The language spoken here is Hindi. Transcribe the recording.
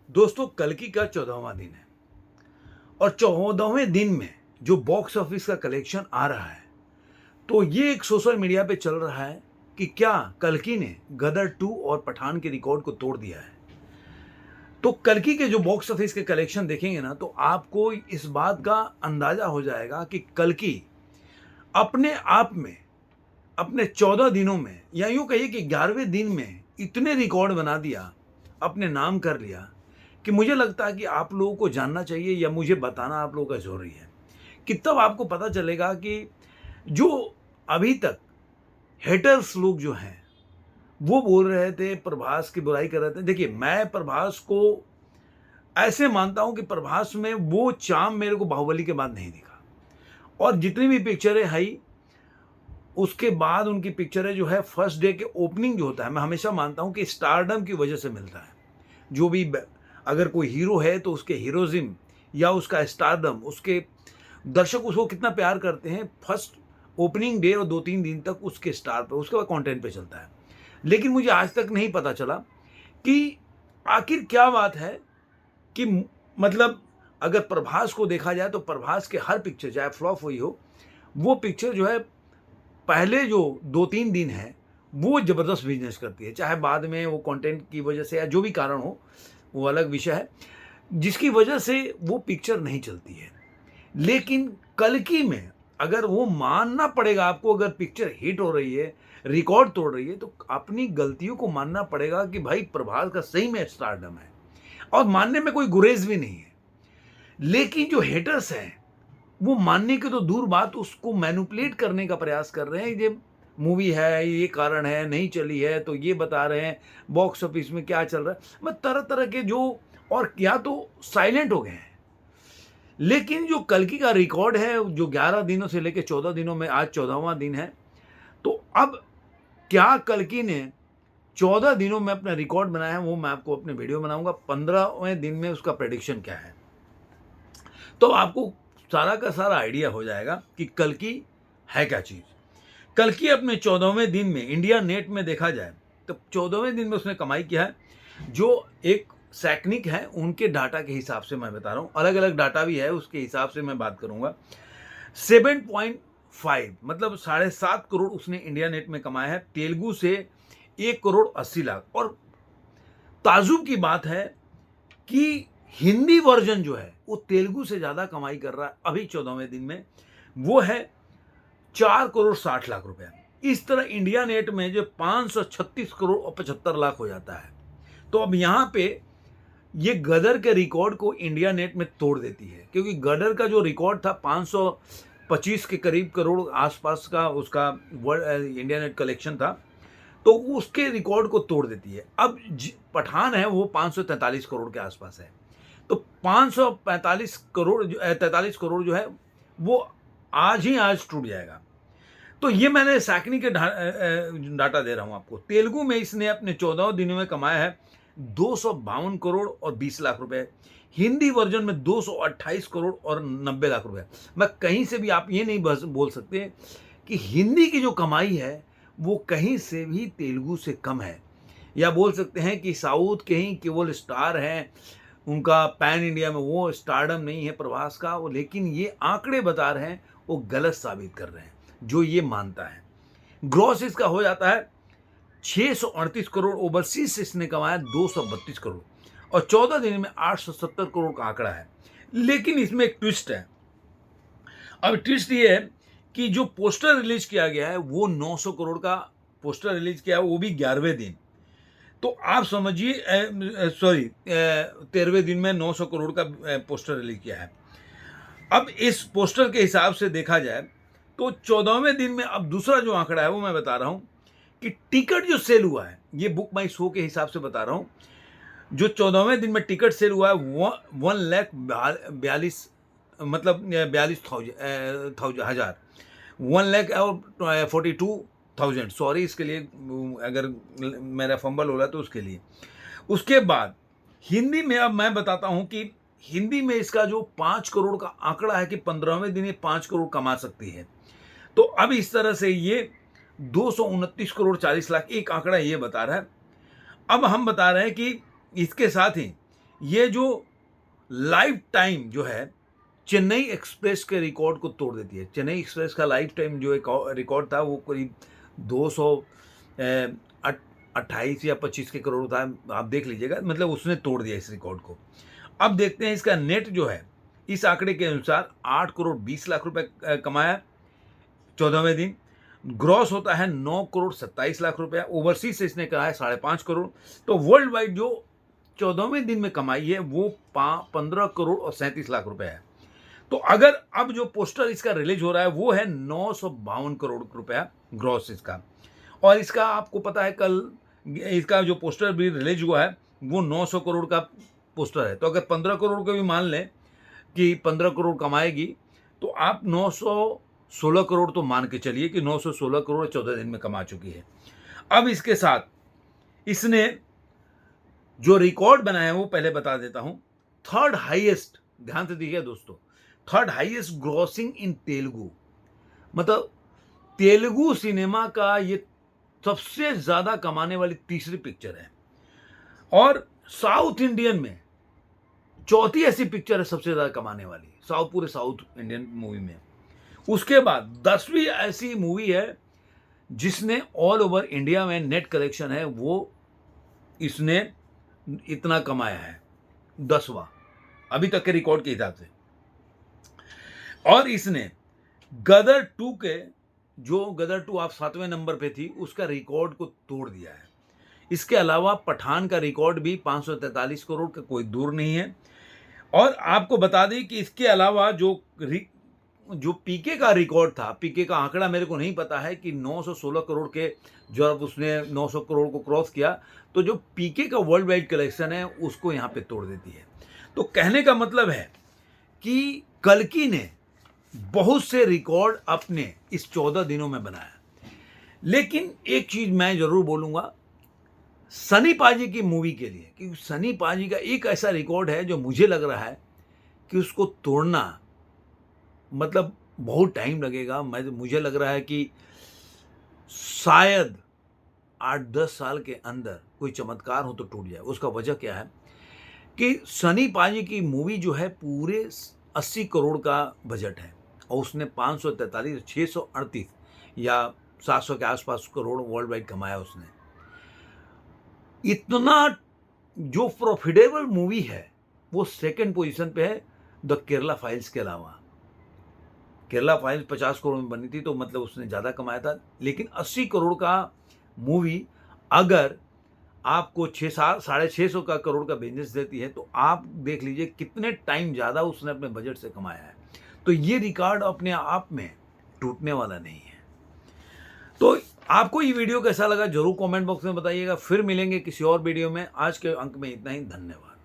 दोस्तों, कल्कि का 14वां दिन है और 14वें दिन में जो बॉक्स ऑफिस का कलेक्शन आ रहा है, तो ये एक सोशल मीडिया पे चल रहा है कि क्या कल्कि ने गदर 2 और पठान के रिकॉर्ड को तोड़ दिया है। तो कल्कि के जो बॉक्स ऑफिस के कलेक्शन देखेंगे ना, तो आपको इस बात का अंदाजा हो जाएगा कि कल्कि अपने आप में अपने 14 दिनों में या यूं कहिए कि 11वें दिन में इतने रिकॉर्ड बना दिया, अपने नाम कर लिया कि मुझे लगता है कि आप लोगों को जानना चाहिए या मुझे बताना आप लोगों का ज़रूरी है कि तब आपको पता चलेगा कि जो अभी तक हेटर्स लोग जो हैं, वो बोल रहे थे, प्रभास की बुराई कर रहे थे। देखिए, मैं प्रभास को ऐसे मानता हूं कि प्रभास में वो चार्म मेरे को बाहुबली के बाद नहीं दिखा। और जितनी भी पिक्चरें आई, उसके बाद उनकी पिक्चरें जो है फर्स्ट डे के ओपनिंग जो होता है, मैं हमेशा मानता हूं कि स्टारडम की वजह से मिलता है। जो भी अगर कोई हीरो है तो उसके हीरोइज्म या उसका स्टारडम, उसके दर्शक उसको कितना प्यार करते हैं, फर्स्ट ओपनिंग डे और 2-3 दिन तक उसके स्टार पे, उसके बाद कंटेंट पे चलता है। लेकिन मुझे आज तक नहीं पता चला कि आखिर क्या बात है कि मतलब अगर प्रभास को देखा जाए तो प्रभास के हर पिक्चर चाहे फ्लॉप हुई हो, वो पिक्चर जो है पहले जो 2-3 दिन है वो ज़बरदस्त बिजनेस करती है। चाहे बाद में वो कंटेंट की वजह से या जो भी कारण हो, वो अलग विषय है, जिसकी वजह से वो पिक्चर नहीं चलती है। लेकिन कल्कि में अगर वो मानना पड़ेगा आपको, अगर पिक्चर हिट हो रही है, रिकॉर्ड तोड़ रही है, तो अपनी गलतियों को मानना पड़ेगा कि भाई प्रभास का सही में स्टारडम है और मानने में कोई गुरेज भी नहीं है। लेकिन जो हेटर्स हैं, वो मानने की तो दूर बात, उसको मैनिपुलेट करने का प्रयास कर रहे हैं। ये मूवी है, ये कारण है, नहीं चली है, तो ये बता रहे हैं बॉक्स ऑफिस में क्या चल रहा है। मैं तरह तरह के जो, और या तो साइलेंट हो गए हैं। लेकिन जो कल्कि का रिकॉर्ड है, जो 11 दिनों से लेकर 14 दिनों में आज 14वां दिन है, तो अब क्या कल्कि ने 14 दिनों में अपना रिकॉर्ड बनाया है, वो मैं आपको अपने वीडियो बनाऊंगा। 15वें दिन में उसका प्रेडिक्शन क्या है, तो आपको सारा का सारा आइडिया हो जाएगा कि कल्कि है क्या चीज। कल्कि अपने 14वें दिन में इंडिया नेट में देखा जाए तो 14वें दिन में उसने कमाई किया है, जो एक सैकनिक है उनके डाटा के हिसाब से मैं बता रहा हूँ, अलग अलग डाटा भी है, उसके हिसाब से मैं बात करूंगा। 7.5 मतलब 7.5 करोड़ उसने इंडिया नेट में कमाया है, तेलुगु से 1 करोड़ 80 लाख। और ताजुब की बात है कि हिंदी वर्जन जो है वो तेलुगु से ज्यादा कमाई कर रहा है अभी 14वें दिन में, वो है 4 करोड़ 60 लाख रुपए। इस तरह इंडिया नेट में जो 536 करोड़ और 75 लाख हो जाता है। तो अब यहां पे ये गदर के रिकॉर्ड को इंडिया नेट में तोड़ देती है, क्योंकि गदर का जो रिकॉर्ड था 525 के करीब करोड़ आसपास का उसका इंडिया नेट कलेक्शन था, तो उसके रिकॉर्ड को तोड़ देती है। अब पठान है वो 543 करोड़ के आसपास है, तो 545 करोड़ 43 करोड़ जो है वो आज ही आज टूट जाएगा। तो ये मैंने सैकनी के डाटा दे रहा हूं आपको। तेलुगु में इसने अपने 14 दिनों में कमाया है 252 करोड़ और 20 लाख रुपए। हिंदी वर्जन में 228 करोड़ और 90 लाख रुपए। मैं कहीं से भी, आप ये नहीं बोल सकते कि हिंदी की जो कमाई है वो कहीं से भी तेलुगु से कम है, या बोल सकते हैं कि साउथ के ही केवल स्टार हैं, उनका पैन इंडिया में वो स्टारडम नहीं है प्रभास का वो। लेकिन ये आंकड़े बता रहे हैं, वो गलत साबित कर रहे हैं जो ये मानता है। ग्रॉस इसका हो जाता है 638 करोड़, ओवरसीज इसने कमाया 232 करोड़, और 14 दिन में 870 करोड़ का आंकड़ा है। लेकिन इसमें एक ट्विस्ट है। अब ट्विस्ट ये है कि जो पोस्टर रिलीज किया गया है वो 900 करोड़ का पोस्टर रिलीज किया है, वो भी 11वें दिन। तो आप समझिए, सॉरी 13वें दिन में 900 करोड़ का पोस्टर रिलीज किया है। अब इस पोस्टर के हिसाब से देखा जाए तो 14वें दिन में अब दूसरा जो आंकड़ा है वो मैं बता रहा हूं कि टिकट जो सेल हुआ है, ये बुक माई शो के हिसाब से बता रहा हूं, जो 14वें दिन में टिकट सेल हुआ है 1,42 मतलब 42,000 1,42,000, सॉरी इसके लिए, अगर मेरा फंबल हो रहा है तो उसके लिए। उसके बाद हिंदी में अब मैं बताता हूं कि हिंदी में इसका जो 5 करोड़ का आंकड़ा है कि 15वें दिन ये 5 करोड़ कमा सकती है। तो अब इस तरह से ये 229 करोड़ 40 लाख एक आंकड़ा ये बता रहा है। अब हम बता रहे हैं कि इसके साथ ही ये जो लाइफ टाइम जो है चेन्नई एक्सप्रेस के रिकॉर्ड को तोड़ देती है। चेन्नई एक्सप्रेस का लाइफ टाइम जो एक रिकॉर्ड था वो करीब 228 या 25 के करोड़ था, आप देख लीजिएगा, मतलब उसने तोड़ दिया इस रिकॉर्ड को। अब देखते हैं इसका नेट जो है, इस आंकड़े के अनुसार 8 करोड़ 20 लाख रुपए कमाया 14वें दिन। ग्रॉस होता है 9 करोड़ 27 लाख रुपया। ओवरसीज से इसने कहा है 5.5 करोड़। तो वर्ल्ड वाइड जो 14वें दिन में कमाई है वो 15 करोड़ और 37 लाख रुपए है। तो अगर अब जो पोस्टर इसका रिलीज हो रहा है वो है 952 करोड़ रुपया ग्रॉस इसका। और इसका आपको पता है कल इसका जो पोस्टर भी रिलीज हुआ है वो 900 करोड़ का पोस्टर है। तो अगर 15 करोड़ को भी मान लें कि 15 करोड़ कमाएगी तो आप 916 करोड़ तो मान के चलिए कि 916 करोड़ 14 दिन में कमा चुकी है। अब इसके साथ इसने जो रिकॉर्ड बनाया है वो पहले बता देता हूं। थर्ड हाईएस्ट, ध्यान से देखिए दोस्तों, थर्ड हाईएस्ट ग्रॉसिंग इन तेलुगु, मतलब तेलुगु सिनेमा का ये सबसे ज्यादा कमाने वाली तीसरी पिक्चर है। और साउथ इंडियन में चौथी ऐसी पिक्चर है सबसे ज्यादा कमाने वाली पूरे साउथ इंडियन मूवी में। उसके बाद 10वीं ऐसी मूवी है जिसने ऑल ओवर इंडिया में नेट कलेक्शन है वो इसने इतना कमाया है, 10वां अभी तक के रिकॉर्ड के हिसाब से। और इसने गदर 2 के, जो गदर 2 आप 7वें नंबर पे थी, उसका रिकॉर्ड को तोड़ दिया है। इसके अलावा पठान का रिकॉर्ड भी 543 करोड़ का कोई दूर नहीं है। और आपको बता दें कि इसके अलावा जो पीके का रिकॉर्ड था, पीके का आंकड़ा मेरे को नहीं पता है कि 916 करोड़ के, जब उसने 900 करोड़ को क्रॉस किया तो जो पीके का वर्ल्ड वाइड कलेक्शन है उसको यहाँ पे तोड़ देती है। तो कहने का मतलब है कि कल्कि ने बहुत से रिकॉर्ड अपने इस 14 दिनों में बनाया। लेकिन एक चीज मैं जरूर बोलूंगा सनी पाजी की मूवी के लिए, क्योंकि सनी पाजी का एक ऐसा रिकॉर्ड है जो मुझे लग रहा है कि उसको तोड़ना मतलब बहुत टाइम लगेगा। मुझे लग रहा है कि शायद 8-10 साल के अंदर कोई चमत्कार हो तो टूट जाए। उसका वजह क्या है कि सनी पाजी की मूवी जो है पूरे 80 करोड़ का बजट है और उसने 543, 638 या 700 के आसपास करोड़ वर्ल्ड वाइड कमाया उसने। इतना जो प्रॉफिटेबल मूवी है वो सेकंड पोजीशन पे है द केरला फाइल्स के अलावा। केरला फाइल्स 50 करोड़ में बनी थी तो मतलब उसने ज़्यादा कमाया था। लेकिन 80 करोड़ का मूवी अगर आपको 600 का करोड़ का बिजनेस देती है तो आप देख लीजिए कितने टाइम ज़्यादा उसने अपने बजट से कमाया है। तो ये रिकॉर्ड अपने आप में टूटने वाला नहीं है। तो आपको ये वीडियो कैसा लगा जरूर कमेंट बॉक्स में बताइएगा। फिर मिलेंगे किसी और वीडियो में। आज के अंक में इतना ही, धन्यवाद।